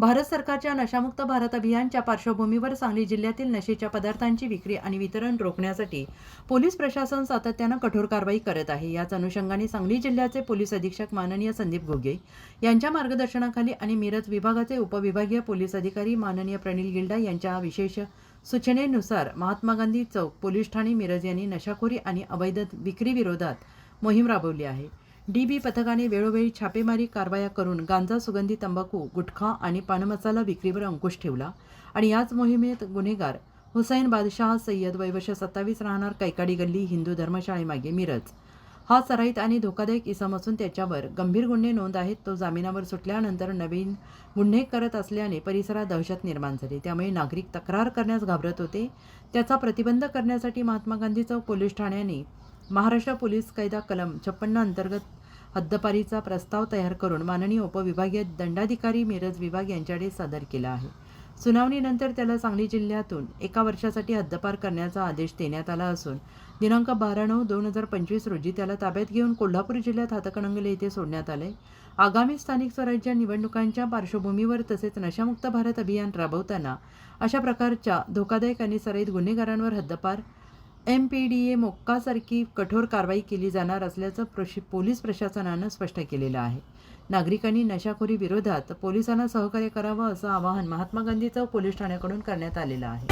भारत सरकारच्या नशामुक्त भारत अभियानच्या पार्श्वभूमीवर सांगली जिल्ह्यातील नशेच्या पदार्थांची विक्री आणि वितरण रोखण्यासाठी पोलीस प्रशासन सातत्यानं कठोर कारवाई करत आहे। याच अनुषंगाने सांगली जिल्ह्याचे पोलीस अधीक्षक माननीय संदीप घोगे यांच्या मार्गदर्शनाखाली आणि मिरज विभागाचे उपविभागीय पोलीस अधिकारी माननीय प्रणिल गिल्डा यांच्या विशेष सूचनेनुसार महात्मा गांधी चौक पोलीस ठाणे मिरज यांनी नशाखोरी आणि अवैध विक्री विरोधात मोहीम राबवली आहे। DB पथकाने वेळोवेळी छापेमारी कारवाया करून गांजा, सुगंधी तंबाखू, गुटखा आणि पानमसाला विक्रीवर अंकुश ठेवला आणि याच मोहिमेत गुन्हेगार हुसैन बादशाह सय्यद वय वर्ष 27 राहणार कैकाडी गल्ली हिंदू धर्मशाळेमागे मिरज हा सराईत आणि धोकादायक इसम असून त्याच्यावर गंभीर गुन्हे नोंद आहेत। तो जामिनावर सुटल्यानंतर नवीन गुन्हे करत असल्याने परिसरात दहशत निर्माण झाली, त्यामुळे नागरिक तक्रार करण्यास घाबरत होते। त्याचा प्रतिबंध करण्यासाठी महात्मा गांधी चौक पोलीस ठाण्याने महाराष्ट्र पोलीस कायदा कलम 56 अंतर्गत हद्दपारीचा प्रस्ताव तयार करून माननीय उपविभागीय दंडाधिकारी मिरज विभाग यांच्याकडे सादर केला आहे। सुनावणीनंतर त्याला सांगली जिल्ह्यातून 1 वर्षासाठी हद्दपार करण्याचा आदेश देण्यात आला असून दिनांक 12/9/2025 रोजी त्याला ताब्यात घेऊन कोल्हापूर जिल्ह्यात हातकणंगले येथे सोडण्यात आले। आगामी स्थानिक स्वराज्य निवडणुकांच्या पार्श्वभूमीवर तसेच नशामुक्त भारत अभियान राबवताना अशा प्रकारच्या धोकादायक आणि सराईत गुन्हेगारांवर हद्दपार MPDA मोक्कासारखी कठोर कारवाई केली जाणार असल्याचं पोलीस प्रशासनानं स्पष्ट केलेलं आहे। नागरिकांनी नशाखोरी विरोधात पोलिसांना सहकार्य करावं असं आवाहन महात्मा गांधी चौक पोलीस ठाण्याकडून करण्यात आलेलं आहे।